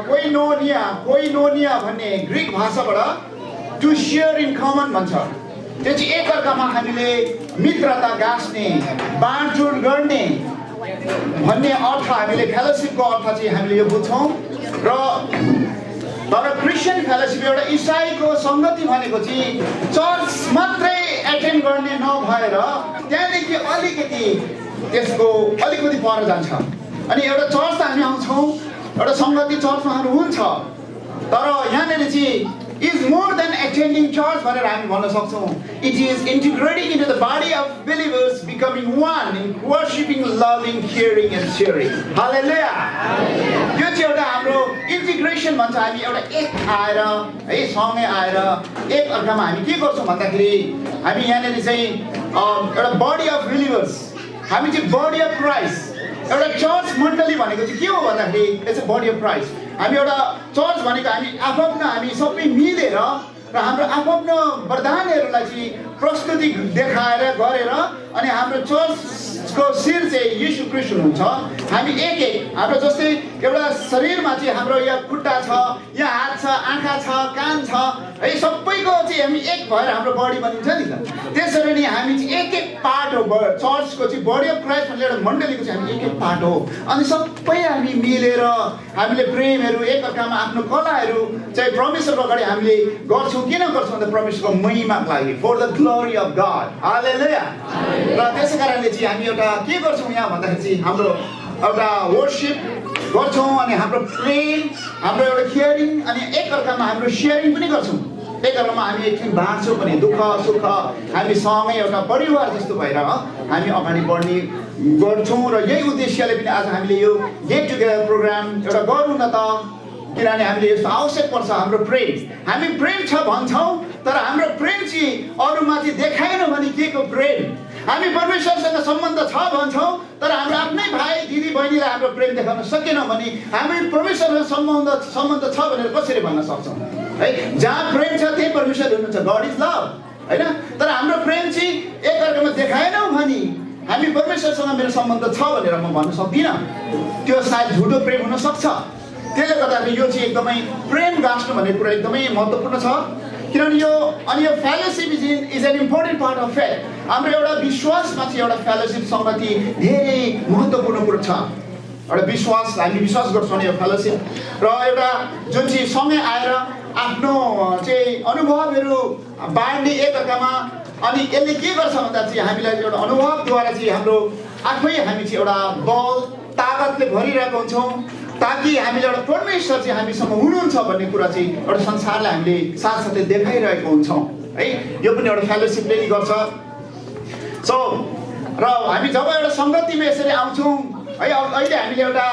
कोइनोनिया भन्ने ग्रीक भाषाबाट to share in common भन्छ। त्यो चाहिँ एकअर्कामा हामीले मित्रता गाँस्ने, बाँडचुँड गर्ने भन्ने अर्थ, हामीले फेलोसिपको अर्थ चाहिँ हामीले यो बुझ्छौँ। र तर क्रिस्चियन फेलोसिप एउटा इसाईको सङ्गति भनेको चाहिँ चर्च मात्रै एटेन्ड गर्ने नभएर त्यहाँदेखि अलिकति त्यसको अलिकति पर जान्छ। अनि एउटा चर्च त हामी आउँछौँ, एउटा सङ्गति चर्चमाहरू हुन्छ, तर यहाँनिर चाहिँ is more than attending church भनेर हामी भन्न सक्छौँ। It is integrating into the body of believers, becoming one in worshiping, loving, caring and sharing. Hallelujah. यो चाहिँ एउटा हाम्रो इन्टिग्रेसन भन्छ। हामी एउटा एक आएर है सँगै आएर एक अर्कामा हामी के गर्छौँ भन्दाखेरि हामी यहाँनिर चाहिँ एउटा बडी अफ बिलिभर्स, हामी चाहिँ बडी अफ क्राइस्ट। एउटा चर्च मण्डली भनेको चाहिँ के हो भन्दाखेरि it's a body of Christ. हामी एउटा चर्च भनेको हामी आफ्नो हामी सबै मिलेर र हाम्रो आफ्नो वरदानहरूलाई चाहिँ प्रस्तुति देखाएर गरेर अनि हाम्रो चर्चको शिर चाहिँ यीशु ख्रीष्ट हुनुहुन्छ। हामी एक एक हाम्रो जस्तै एउटा शरीरमा चाहिँ हाम्रो यहाँ खुट्टा छ, यहाँ हात छ, आँखा छ, कान छ है, सबैको चाहिँ हामी एक भएर हाम्रो बडी बनिन्छ नि त। त्यसरी नै हामी चाहिँ एक एक पार्ट हो। चर्चको चाहिँ बडी अफ क्राइस्ट भन्ने एउटा मण्डलीको चाहिँ हामी एक एक पार्ट हो। अनि सबै हामी मिलेर हामीले प्रेमहरू एकअर्कामा आफ्नो कलाहरू चाहिँ परमेश्वरको अगाडि हामीले गर्छौँ। किन गर्छौँ भन्दा परमेश्वरको महिमाको लागि, for the glory of God. Hallelujah. र त्यसै कारणले चाहिँ हामी एउटा के गर्छौँ यहाँ भन्दाखेरि चाहिँ हाम्रो एउटा वर्शिप गर्छौँ अनि हाम्रो प्रेम, हाम्रो एउटा केयरिङ अनि एकअर्कामा हाम्रो सेयरिङ पनि गर्छौँ। एकअर्कामा हामी एकछिन बाँड्छौँ पनि, दुःख सुख हामी सँगै एउटा परिवार जस्तो भएर हामी अगाडि बढ्ने गर्छौँ। र यही उद्देश्यले पनि आज हामीले यो गेट टुगेदर प्रोग्राम एउटा गरौँ न त, किनभने हामीले यस्तो आवश्यक पर्छ। हाम्रो प्रेम, हामी प्रेम छ भन्छौँ तर हाम्रो प्रेम चाहिँ अरूमा चाहिँ देखाएन भने के को प्रेम। हामी परमेश्वरसँग सम्बन्ध छ भन्छौँ तर हाम्रो आफ्नै भाइ दिदी बहिनीलाई हाम्रो प्रेम देखाउन सकेनौँ भने हामी परमेश्वरसँग सम्बन्ध छ भनेर कसरी भन्न सक्छौँ है। जहाँ प्रेम छ त्यही परमेश्वर हुनुहुन्छ, गड इज लभ होइन। तर हाम्रो प्रेम चाहिँ एकअर्कामा देखाएनौँ भने हामी परमेश्वरसँग मेरो सम्बन्ध छ भनेर म भन्न सक्दिनँ। त्यो सायद झुटो प्रेम हुनसक्छ। त्यसले गर्दाखेरि यो चाहिँ एकदमै प्रेम गाँस्नु भन्ने कुरा एकदमै महत्त्वपूर्ण छ। किनभने यो अनि यो fellowship is an important part of faith. हाम्रो एउटा विश्वासमा चाहिँ एउटा फेलोसिप सङ्गति धेरै महत्त्वपूर्ण कुरो छ। एउटा विश्वास, हामी विश्वास गर्छौँ भने यो फेलोसिप र एउटा जुन चाहिँ सँगै आएर आफ्नो चाहिँ अनुभवहरू बाँड्ने एकअर्कामा। अनि यसले के गर्छ भन्दा चाहिँ हामीलाई एउटा अनुभवद्वारा चाहिँ हाम्रो आफै हामी चाहिँ एउटा बल तागतले भरिरहेको हुन्छौँ ताकि हामीले एउटा परमेश्वर चाहिँ हामीसँग हुनुहुन्छ भन्ने कुरा चाहिँ एउटा संसारलाई हामीले साथसाथै देखाइरहेको हुन्छौँ है। यो पनि एउटा फेलोसिपले नि गर्छ। सो र हामी जब एउटा सङ्गतिमा यसरी आउँछौँ है, अहिले हामीले एउटा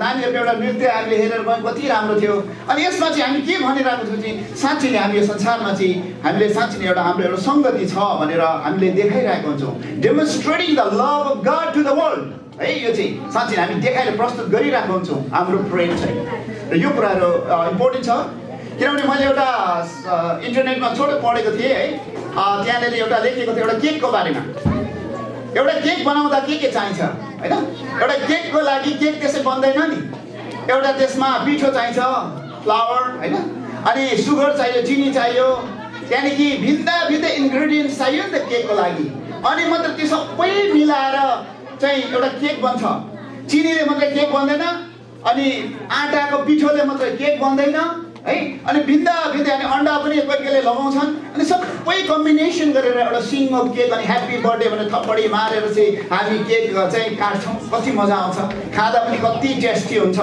नानीहरूको एउटा नृत्य हामीले हेरेर गयौँ, कति राम्रो थियो। अनि यसमा चाहिँ हामी के भनिरहेको छौँ चाहिँ साँच्चै नै हामी यो संसारमा चाहिँ हामीले साँच्चै नै एउटा हाम्रो एउटा सङ्गति छ भनेर हामीले देखाइरहेको हुन्छौँ। Demonstrating the love of God to the world है। यो चाहिँ साँच्चै हामी देखाएर प्रस्तुत गरिरहेको हुन्छौँ हाम्रो प्रेम चाहिँ। र यो कुराहरू इम्पोर्टेन्ट छ किनभने मैले एउटा इन्टरनेटमा छोटो पढेको थिएँ है। त्यहाँनिर एउटा लेखेको थियो एउटा केकको बारेमा। एउटा केक बनाउँदा के चाहिन्छ होइन। एउटा केकको लागि केक त्यसै बन्दैन नि। एउटा त्यसमा पिठो चाहिन्छ, फ्लावर होइन, अनि सुगर चाहियो, चिनी चाहियो, त्यहाँदेखि भिन्दा भिन्दै इन्ग्रेडियन्ट्स चाहियो नि त केकको लागि। अनि मात्र त्यो सबै मिलाएर चाहिँ एउटा केक बन्छ। चिनीले मात्रै केक बन्दैन, अनि आँटाको पिठोले मात्रै केक बन्दैन है। अनि भिन्दा भिन्दै अनि अन्डा पनि कोही कोहीले लगाउँछन्। अनि सबै कम्बिनेसन गरेर एउटा सिङ्गो केक अनि ह्याप्पी बर्थडे भनेर थप्पडी मारेर चाहिँ हामी केक चाहिँ काट्छौँ। कति मजा आउँछ, खाँदा पनि कति टेस्टी हुन्छ।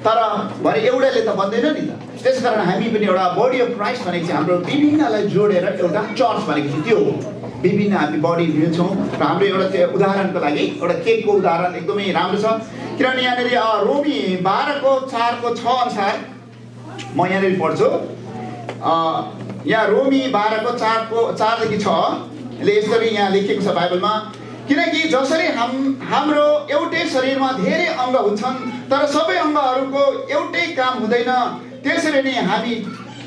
तर भरे एउटाले त बन्दैन नि त। त्यस कारण हामी पनि एउटा बडी अफ क्राइस्ट भनेको चाहिँ हाम्रो विभिन्नलाई जोडेर एउटा चर्च भनेको चाहिँ त्यो हो। विभिन्न हामी बडी मिल्छौँ र हाम्रो एउटा त्यो उदाहरणको लागि एउटा केकको उदाहरण एकदमै राम्रो छ। किनभने यहाँनिर रोमी 12:4-6 अनुसार म यहाँनिर पढ्छु। यहाँ रोमी 12:4-6 ले यसरी यहाँ लेखिएको छ बाइबलमा, किनकि जसरी हाम्रो एउटै शरीरमा धेरै अङ्ग हुन्छन् तर सबै अङ्गहरूको एउटै काम हुँदैन, त्यसरी नै हामी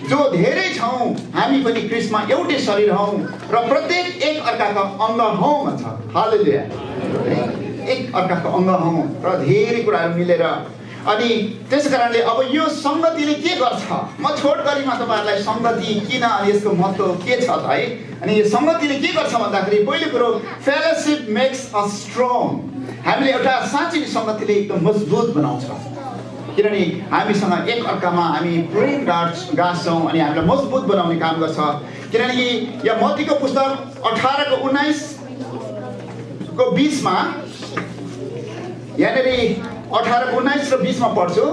जो धेरै छौँ हामी पनि क्रिस्टमा एउटै शरीर हौँ र प्रत्येक एक अर्काको अङ्ग हौँ भन्छ। हालेलुया। एक अर्काको अङ्ग हौँ र धेरै कुराहरू मिलेर अनि त्यस कारणले अब यो सङ्गतिले के गर्छ म छोटकरीमा तपाईँहरूलाई सङ्गति किन अनि यसको महत्त्व के छ त है अनि यो सङ्गतिले के गर्छ भन्दाखेरि पहिलो कुरो फेलोसिप मेक्स अस स्ट्रङ हामीले एउटा साँच्चै सङ्गतिले एकदम मजबुत बनाउँछ किनभने हामीसँग एक अर्कामा हामी प्रेम गाँच्छौँ अनि हामीलाई मजबुत बनाउने काम गर्छ किनभने यहाँ मत्तीको पुस्तक 18:19 को 20 मा यहाँनिर 18:19 र 20 मा पढ्छु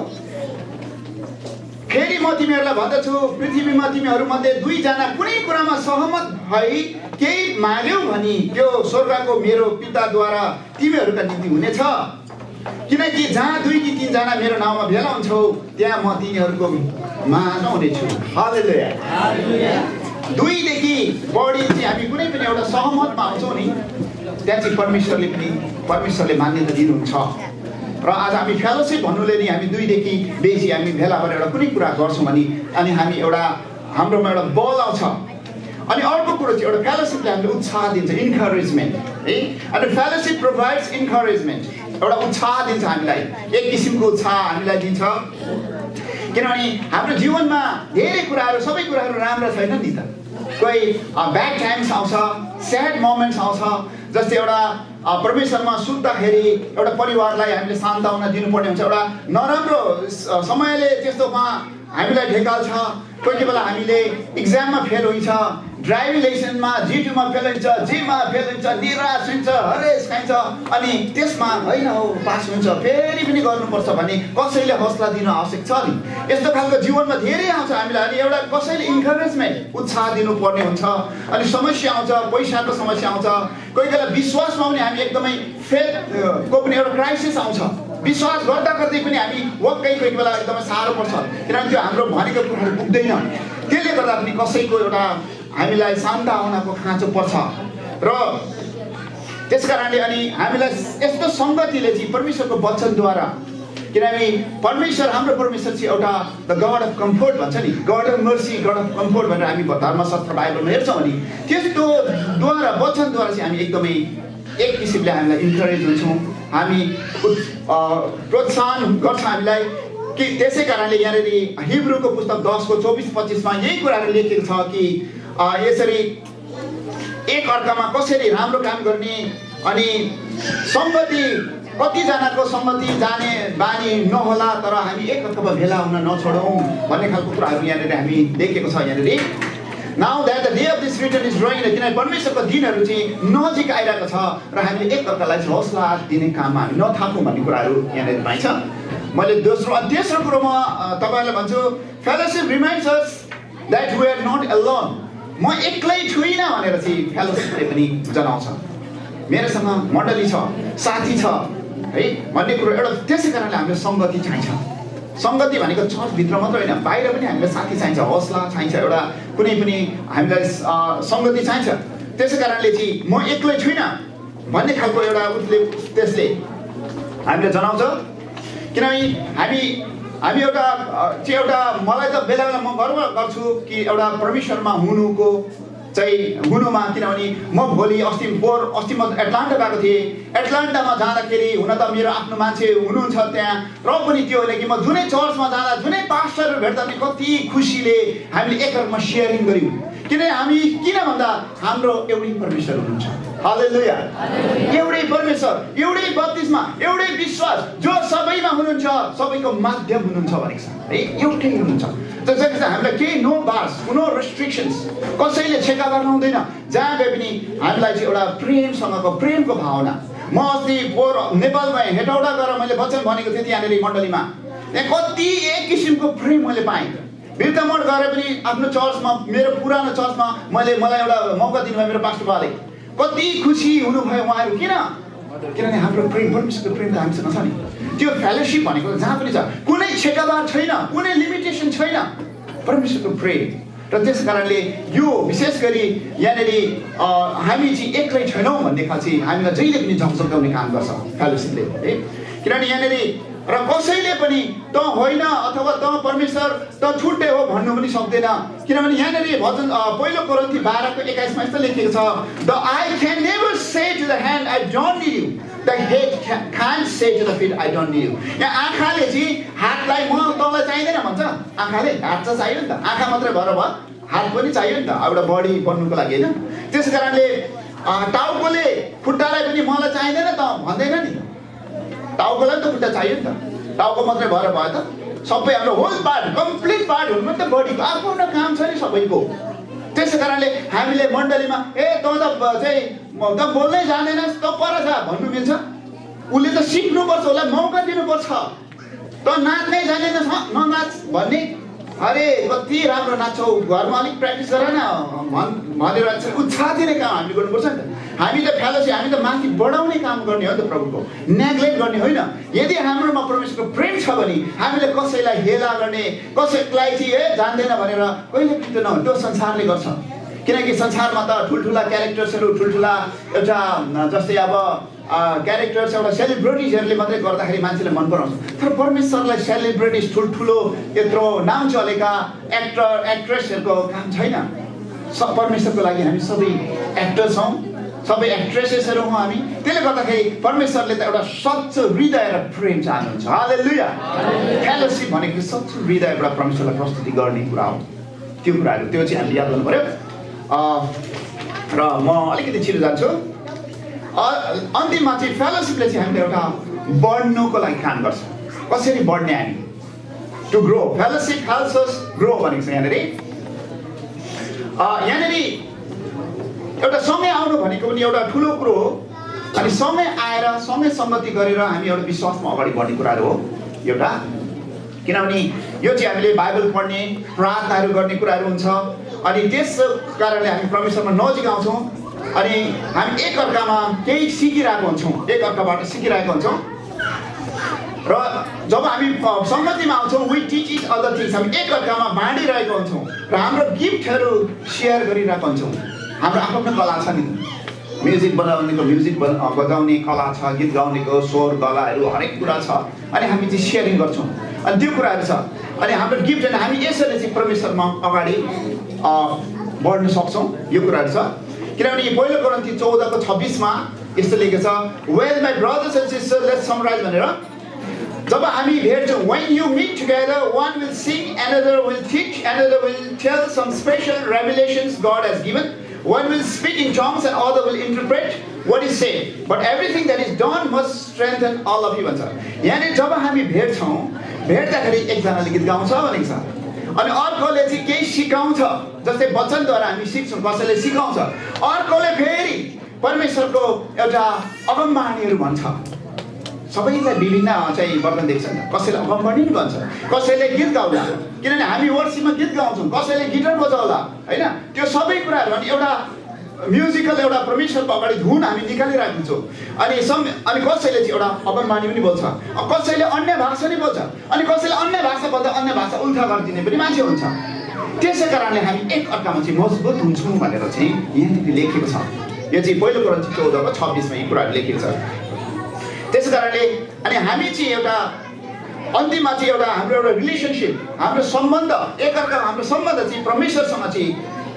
फेरि म तिमीहरूलाई भन्दछु पृथ्वीमा तिमीहरूमध्ये 2 जना कुनै कुरामा सहमत भई केही माग्यौ भने त्यो स्वर्गको मेरो पिताद्वारा तिमीहरूका निम्ति हुनेछ किनकि जहाँ 2 कि 3 जना मेरो नाउँमा भेला हुन्छौ त्यहाँ म तिनीहरूको माझमा हुनेछु हालेलुया हालेलुया 2 देखि बढी चाहिँ हामी कुनै पनि एउटा सहमतमा आउँछौँ नि त्यहाँ चाहिँ परमेश्वरले मान्यता दिनुहुन्छ र आज हामी फेलोसिप भन्नुले नि हामी 2 देखि बेसी हामी भेला भएर एउटा कुनै कुरा गर्छौँ भने अनि हामी एउटा हाम्रोमा एउटा बल आउँछ अनि अर्को कुरो चाहिँ एउटा फेलोसिपले हामीले उत्साह दिन्छ इन्करेजमेन्ट है अनि फेलोसिप प्रोभाइड्स इन्करेजमेन्ट एउटा उत्साह दिन्छ हामीलाई एक किसिमको उत्साह हामीलाई दिन्छ किनभने हाम्रो जीवनमा धेरै कुराहरू सबै कुराहरू राम्रो छैन नि त कोही ब्याड टाइम्स आउँछ स्याड मोमेन्ट्स आउँछ जस्तै एउटा परमेश्वरमा सुत्दाखेरि एउटा परिवारलाई हामीले सान्त्वना दिनुपर्ने हुन्छ एउटा नराम्रो समयले त्यस्तोमा हामीलाई ढेकाल्छ कोही बेला हामीले इक्जाममा फेल हुन्छ ड्राइभिङ लाइसेन्समा G2 फेल हुन्छ Gमा फेल हुन्छ निराश हुन्छ हरेस खाइन्छ अनि त्यसमा होइन हो पास हुन्छ फेरि पनि गर्नुपर्छ भने कसैले हौसला दिन आवश्यक छ नि यस्तो खालको जीवनमा धेरै आउँछ हामीलाई अनि एउटा कसैले इन्करेजमेन्ट उत्साह दिनुपर्ने हुन्छ अनि समस्या आउँछ पैसाको समस्या आउँछ कोही बेला विश्वासमा पनि हामी एकदमै फेथको पनि एउटा क्राइसिस आउँछ विश्वास गर्दा गर्दै पनि हामी वक्कै कोही बेला एकदमै साह्रो पर्छ किनभने त्यो हाम्रो भनेको कुराहरू पुग्दैन त्यसले गर्दा पनि कसैको एउटा हामीलाई सान्त्वनाको खाँचो पर्छ र त्यसकारणले अनि हामीलाई यस्तो सङ्गतिले चाहिँ परमेश्वरको वचनद्वारा किनभने परमेश्वर हाम्रो परमेश्वर चाहिँ एउटा द गड अफ कम्फोर्ट भन्छ नि God of mercy God of comfort भनेर हामी धर्मशास्त्र बाइबलमा हेर्छौँ भने त्यस्तोद्वारा वचनद्वारा चाहिँ हामी एकदमै एक किसिमले हामीलाई इन्करेज हुन्छौँ हामी प्रोत्साहन गर्छ हामीलाई कि त्यसै कारणले यहाँनिर हिब्रूको पुस्तक 10:24-25 मा यही कुराहरू लेखेको छ कि यसरी एक अर्कामा कसरी राम्रो काम गर्ने अनि सङ्गति कतिजनाको सङ्गति जाने बानी नहोला तर हामी एक अर्कामा भेला हुन नछोडौँ भन्ने खालको कुराहरू यहाँनिर हामी देखेको छ यहाँनिर now that the day of this return is drawing किनभने परमेश्वरको दिनहरू चाहिँ नजिक आइरहेको छ र हामीले एक अर्कालाई हौसला दिने काममा हामी नथाकौँ भन्ने कुराहरू यहाँनिर पाइन्छ मैले तेस्रो कुरोमा तपाईँहरूलाई भन्छु fellowship reminds us that we are not alone म एक्लै छुइनँ भनेर चाहिँ फेलोसिपले पनि जनाउँछ मेरोसँग मण्डली छ साथी छ है भन्ने कुरो एउटा त्यसै कारणले हामीले सङ्गति चाहिन्छ सङ्गति भनेको चर्चभित्र मात्र होइन बाहिर पनि हामीलाई साथी चाहिन्छ हौसला चाहिन्छ एउटा कुनै पनि हामीलाई सङ्गति चाहिन्छ त्यसै कारणले चाहिँ म एक्लै छुइनँ भन्ने खालको एउटा त्यसले हामीले जनाउँछ किनभने हामी एउटा मलाई त बेला बेला म गर्व गर्छु कि एउटा परमेश्वरमा हुनुमा किनभने म भोलि अस्ति म एटलान्टा गएको थिएँ एटलान्टामा जाँदाखेरि हुन त मेरो आफ्नो मान्छे हुनुहुन्छ त्यहाँ र पनि त्यो होइन कि म जुनै चर्चमा जाँदा जुनै पास्टरहरू भेट्दा पनि कति खुसीले हामीले एकअर्कामा सेयरिङ गऱ्यौँ किन भन्दा हाम्रो एउटै परमेश्वर हुनुहुन्छ हालेलुया एउटै परमेश्वर एउटै बत्तिसमा एउटै विश्वास जो सबैमा हुनुहुन्छ सबैको माध्यम हुनुहुन्छ भनेको छ है एउटै हुनुहुन्छ त्यसैले हामीलाई केही नो बार्स नो रेस्ट्रिक्सन्स कसैले छेका गर्न हुँदैन जहाँ गए पनि हामीलाई चाहिँ एउटा प्रेमको भावना म अस्ति नेपाल गएँ हेटौडा गएर मैले वचन भनेको थिएँ त्यहाँनिर मण्डलीमा त्यहाँ कति एक किसिमको प्रेम मैले पाएँ बिर्तामठ गएर पनि आफ्नो चर्चमा मेरो पुरानो चर्चमा मलाई एउटा मौका दिनुभयो मेरो पास्टर बाले कति खुसी हुनुभयो उहाँहरू किनभने हाम्रो प्रेम परमेश्वरको प्रेम त हामीसँग छ नि त्यो फेलोसिप भनेको जहाँ पनि छ कुनै छेकाबार छैन कुनै लिमिटेसन छैन परमेश्वरको प्रेम र त्यस कारणले यो विशेष गरी यहाँनिर हामी चाहिँ एक्लै छैनौँ भन्ने खाल चाहिँ हामीलाई जहिले पनि झकझकाउने काम गर्छ फेलोसिपले है किनभने यहाँनिर र कसैले पनि त होइन अथवा त परमेश्वर त छुट्टै हो भन्नु पनि सक्दैन किनभने यहाँनिर भजन पहिलो कोरिन्थी 12 को 21 मा यस्तो लेखेको छ the eye can never say to the hand I don't need you the head can say to the feet I don't need you यहाँ आँखाले चाहिँ हातलाई म तँलाई चाहिँदैन भन्छ आँखाले हात चाहिँ चाहियो नि त आँखा मात्रै भएर भयो हात पनि चाहियो नि त एउटा बडी बन्नुको लागि होइन त्यस कारणले टाउकोले खुट्टालाई पनि मलाई चाहिँदैन त भन्दैन नि टाउकोलाई त खुट्टा चाहियो नि त टाउको मात्रै भएर भयो त सबै हाम्रो होल पार्ट कम्प्लिट पार्ट हुनु मात्रै बडीको आफ्नो आफ्नो काम छ नि सबैको त्यसै कारणले हामीले मण्डलीमा ए त चाहिँ त बोल्नै जान्दैनस् त पर जा भन्नु मिल्छ उसले त सिक्नुपर्छ उसलाई मौका दिनुपर्छ त नाच्नै जान्दैनस् ननाच भन्ने अरे कति राम्रो नाच्छौ घरमा अलिक प्र्याक्टिस गर न भनेर उत्साह दिने काम हामीले गर्नुपर्छ नि त हामी त फेलोसी हामी त माथि बढाउने काम गर्ने हो नि त प्रभुको नेग्लेक्ट गर्ने होइन यदि हाम्रोमा परमेश्वरको प्रेम छ भने हामीले कसैलाई हेला गर्ने कसैलाई चाहिँ जान्दैन भनेर कहिले पिट्दैन त्यो संसारले गर्छ किनकि संसारमा त ठुल्ठुला क्यारेक्टर्सहरू ठुल्ठुला एउटा जस्तै अब क्यारेक्टर्स एउटा सेलिब्रिटिजहरूले मात्रै गर्दाखेरि मान्छेले मन पराउँछ तर परमेश्वरलाई सेलिब्रिटिज ठुल्ठुलो यत्रो नाम चलेका एक्टर एक्ट्रेसहरूको काम छैन परमेश्वरको लागि हामी सबै एक्टर्स हौँ सबै एक्ट्रेसेसहरू हौँ हामी त्यसले गर्दाखेरि परमेश्वरले त एउटा सच्चो हृदय र प्रेम चाहनुहुन्छ हालेलुया फेलोशिप भनेको सच्चो हृदयबाट परमेश्वरलाई प्रस्तुति गर्ने कुरा हो त्यो कुराहरू त्यो चाहिँ हामीले याद गर्नु पर्यो र म अलिकति छिटो जान्छु अन्तिममा चाहिँ फेलोशिपले चाहिँ हामीले एउटा बढ्नुको लागि काम गर्छ कसरी बढ्ने हामी to grow fellowship helps us grow भनेको छ यहाँनिर एउटा समय आउनु भनेको पनि एउटा ठुलो कुरो हो अनि समय आएर समय सङ्गति गरेर हामी एउटा विश्वासमा अगाडि बढ्ने कुराहरू हो एउटा किनभने यो चाहिँ हामीले बाइबल पढ्ने प्रार्थनाहरू गर्ने कुराहरू हुन्छ अनि त्यस कारणले हामी परमेश्वरमा नजिक आउँछौँ अनि हामी एकअर्कामा केही सिकिरहेको हुन्छौँ एकअर्काबाट सिकिरहेको हुन्छौँ र जब हामी सङ्गतिमा आउँछौँ we teach each other things हामी एकअर्कामा बाँडिरहेको हुन्छौँ र हाम्रो गिफ्टहरू सेयर गरिरहेको हुन्छौँ हाम्रो आफ्नो आफ्नो कला छ नि म्युजिक बनाउनेको म्युजिक बजाउने कला छ गीत गाउनेको स्वर गलाहरू हरेक कुरा छ अनि हामी चाहिँ सेयरिङ गर्छौँ अनि त्यो कुराहरू छ अनि हाम्रो गिफ्ट अनि हामी यसरी चाहिँ परमेश्वरमा अगाडि बढ्न सक्छौँ यो कुराहरू छ किनभने पहिलो कोरिन्थी 14 को 26 मा यस्तो लेखेको छ well my brothers and sisters let's summarize भनेर जब हामी भेट्छौँ when you meet together one will sing another will teach another will tell some special revelations God has given one will speak in tongues and other will interpret what is said but everything that is done must strengthen all of you भन्छ यानी जब हामी भेट्छौँ भेट्दाखेरि एकजनाले गीत गाउँछ भनेको छ अनि अर्कोले चाहिँ केही सिकाउँछ जस्तै वचनद्वारा हामी सिक्छौँ कसैले सिकाउँछ अर्कोले फेरि परमेश्वरको एउटा अगमबाणीहरू भन्छ सबैलाई विभिन्न चाहिँ वर्तन देख्छ कसैले अगमबाणी नि भन्छ कसैले गीत गाउँला किनभने हामी वर्षीमा गीत गाउँछौँ कसैले गिटार बजाउला होइन त्यो सबै कुराहरू अनि एउटा म्युजिकल एउटा परमेश्वरको अगाडि धुन हामी निकालिरहेको हुन्छौँ अनि कसैले चाहिँ एउटा अगमबाणी पनि बोल्छ कसैले अन्य भाषा नि बोल्छ अनि कसैले अन्य भाषा बोल्दा अन्य भाषा उल्था गरिदिने पनि मान्छे हुन्छ त्यसै कारणले हामी एकअर्कामा चाहिँ मजबुत हुन्छौँ भनेर चाहिँ यहाँनिर लेखेको छ यो चाहिँ पहिलो कोरिन्थी 14 को 26 मा यी कुराहरू लेखेको छ त्यसै कारणले अनि हामी चाहिँ एउटा अन्तिममा चाहिँ एउटा हाम्रो एउटा रिलेसनसिप हाम्रो सम्बन्ध एकअर्का हाम्रो सम्बन्ध चाहिँ परमेश्वरसँग चाहिँ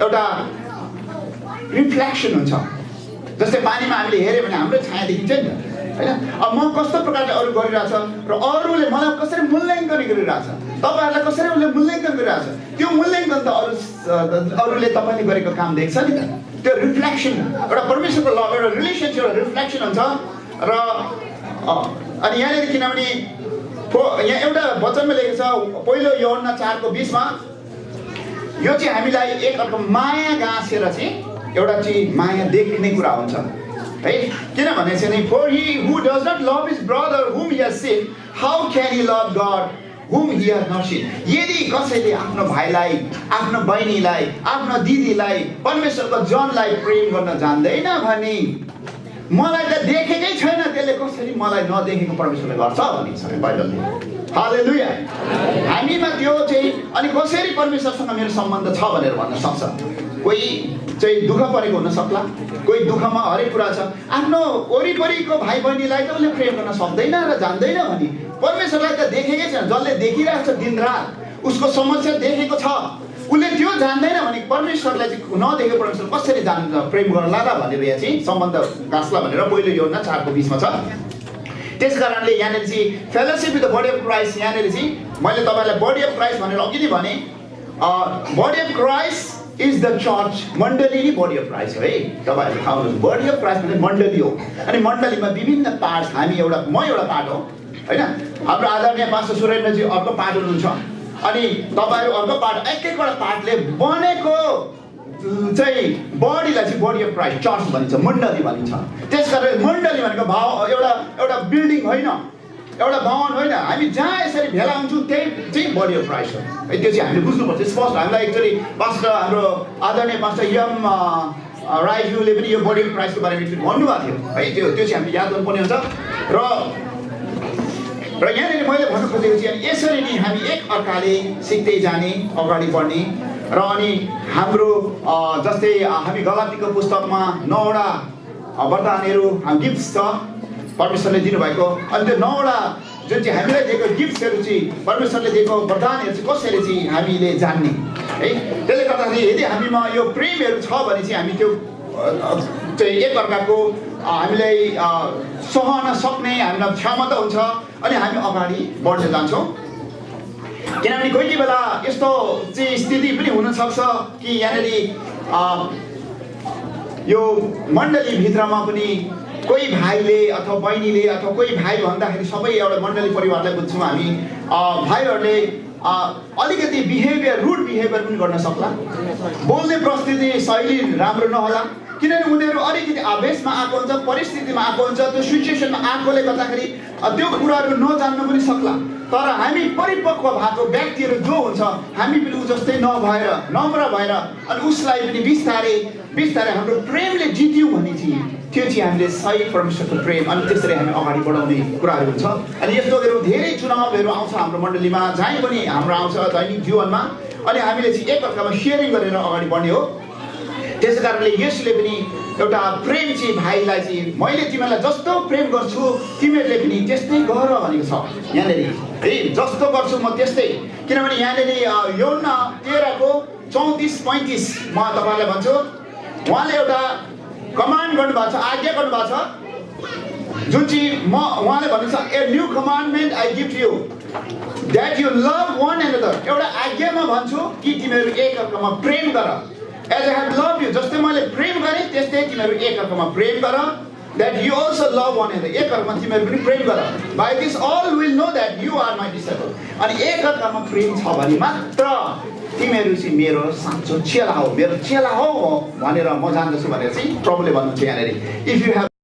एउटा रिफ्लेक्सन हुन्छ जस्तै पानीमा हामीले हेऱ्यो भने हाम्रो छाया देखिन्छ नि होइन अब म कस्तो प्रकारले अरू गरिरहेछ र अरूले मलाई कसरी मूल्याङ्कन गरिरहेछ तपाईँहरूलाई कसरी उसले मूल्याङ्कन गरिरहेछ त्यो मूल्याङ्कन त अरूले तपाईँले गरेको काम देख्छ नि त त्यो रिफ्लेक्सन एउटा परमेश्वरको लभ एउटा रिलेसनसिप एउटा रिफ्लेक्सन हुन्छ र अनि यहाँनिर किनभने यहाँ एउटा वचनमा लेखेको छ पहिलो योहन्ना 4 को 20 मा यो चाहिँ हामीलाई एकअर्को माया गाँसेर चाहिँ एउटा चाहिँ माया देख्ने कुरा हुन्छ है किनभने चाहिँ for he who does not love his brother whom he has seen how can he love God whom he has not seen यदि कसैले आफ्नो भाइलाई आफ्नो बहिनीलाई आफ्नो दिदीलाई परमेश्वरको जनलाई प्रेम गर्न जान्दैन भने मलाई त देखेकै छैन त्यसले कसरी मलाई नदेखेको परमेश्वरले गर्छ भनेको छ बाइबलले हालेलुया हामीमा त्यो चाहिँ अनि कसरी परमेश्वरसँग मेरो सम्बन्ध छ भनेर भन्न सक्छ कोही चाहिँ दुःख परेको हुन सक्ला, कोही दुःखमा हरेक कुरा छ। आफ्नो वरिपरिको भाइ बहिनीलाई त उसले प्रेम गर्न सक्दैन र जान्दैन भने परमेश्वरलाई त देखेकै छैन। जसले देखिरहेको छ दिनरात, उसको समस्या देखेको छ, उसले त्यो जान्दैन भने परमेश्वरलाई चाहिँ नदेखेको परमेश्वर कसरी जान्छ प्रेम गर्ला र भनेर यहाँ चाहिँ सम्बन्ध गाँस्ला भनेर पहिलो योहन्ना 4:20 छ। त्यस कारणले यहाँनिर चाहिँ fellowship with the body of Christ, यहाँनिर चाहिँ मैले तपाईँलाई बडी अफ क्राइस्ट भनेर अघि नै भने body of Christ is the church, मण्डली नै बडी अफ क्राइस्ट हो है। तपाईँहरूले थाहा हुनुहुन्छ बडी अफ क्राइस्ट भने मण्डली हो। अनि मण्डलीमा विभिन्न पार्ट, हामी एउटा, म एउटा पार्ट हो होइन। हाम्रो आदरणीय पास्टर सुरेन्द्रजी अर्को पार्ट हुनुहुन्छ, अनि तपाईँहरू अर्को पार्ट, एक एकवटा पार्टले बनेको चाहिँ बडीलाई चाहिँ बडी अफ क्राइस्ट चर्च भनिन्छ, मण्डली भनिन्छ। त्यसकारण मण्डली भनेको भाव एउटा बिल्डिङ होइन, एउटा भवन होइन। हामी जहाँ यसरी भेला हुन्छौँ त्यही चाहिँ बडी अफ क्राइस्ट हो है। त्यो चाहिँ हामीले बुझ्नुपर्छ स्पष्ट। हामीलाई एकचोटि पास्टर, हाम्रो आदरणीय पास्टर यम राईज्यूले पनि यो बडी अफ क्राइस्टको बारेमा एकचोटि भन्नुभएको थियो है। त्यो चाहिँ हामीले याद गर्नुपर्ने हुन्छ। र यहाँनिर मैले भन्नु खोजेको चाहिँ यसरी नै हामी एक अर्काले सिक्दै जाने, अगाडि बढ्ने र अनि हाम्रो जस्तै हामी गलातीको पुस्तकमा 9वटा वरदानहरू गिफ्ट्स छ परमेश्वरले दिनुभएको। अनि त्यो 9वटा जुन चाहिँ हामीलाई दिएको गिफ्ट्सहरू चाहिँ परमेश्वरले दिएको वरदानहरू चाहिँ कसरी चाहिँ हामीले जान्ने है। त्यसले गर्दाखेरि यदि हामीमा यो प्रेमहरू छ भने चाहिँ हामी त्यो चाहिँ एक अर्काको हामीलाई सहन सक्ने हामीलाई क्षमता हुन्छ अनि हामी अगाडि बढ्न जान्छौँ। किनभने कोही कोही बेला यस्तो चाहिँ स्थिति पनि हुनसक्छ कि यहाँनिर यो मण्डलीभित्रमा पनि कोही भाइले अथवा बहिनीले अथवा कोही भाइ भन्दाखेरि सबै एउटा मण्डली परिवारलाई बुझ्छौँ हामी, भाइहरूले अलिकति बिहेभियर, रुड बिहेभियर पनि गर्न सक्ला, बोल्ने प्रस्तुति शैली राम्रो नहोला, किनभने उनीहरू अलिकति आवेशमा आएको हुन्छ, परिस्थितिमा आएको हुन्छ, त्यो सिचुएसनमा आएकोले गर्दाखेरि त्यो कुराहरू नजान्नु पनि सक्ला। तर हामी परिपक्व भएको व्यक्तिहरू जो हुन्छ, हामी पनि ऊ जस्तै नभएर, नम्र भएर अनि उसलाई पनि बिस्तारै हाम्रो प्रेमले जित्यौँ भने चाहिँ त्यो चाहिँ हामीले सही परमेश्वरको प्रेम, अनि त्यसरी हामी अगाडि बढाउने कुराहरू हुन्छ। अनि यस्तोहरू धेरै चुनावहरू आउँछ हाम्रो मण्डलीमा, जहीँ पनि हाम्रो आउँछ दैनिक जीवनमा, अनि हामीले चाहिँ एक अर्कामा सेयरिङ गरेर अगाडि बढ्ने हो। त्यसै कारणले यसले पनि एउटा प्रेम चाहिँ भाइलाई चाहिँ मैले तिमीलाई जस्तो प्रेम गर्छु तिमीहरूले पनि त्यस्तै गर भनेको छ यहाँनिर है। जस्तो गर्छु म त्यस्तै, किनभने यहाँनिर योहन्ना 13:34-35 म तपाईँलाई भन्छु, उहाँले एउटा कमान्ड गर्नुभएको छ, आज्ञा गर्नुभएको छ, जुन चाहिँ उहाँले भन्नुहुन्छ a new commandment I give to you that you love one another. एउटा आज्ञामा भन्छु कि तिमीहरू एक अर्कामा प्रेम गर। As I have love you, जस्तै मैले प्रेम गरेँ त्यस्तै तिमीहरू एक अर्कामा प्रेम गर। That you also love one another, एक अर्कामा तिमीहरू पनि प्रेम गर। By this all will know that you are my disciple. अनि एक अर्कामा प्रेम छ भने मात्र तिमीहरू चाहिँ मेरो साँचो चेला हो, मेरो चेला हो भनेर म जान्दछु भनेर चाहिँ प्रभुले भन्नुहुन्छ यहाँनिर। If you have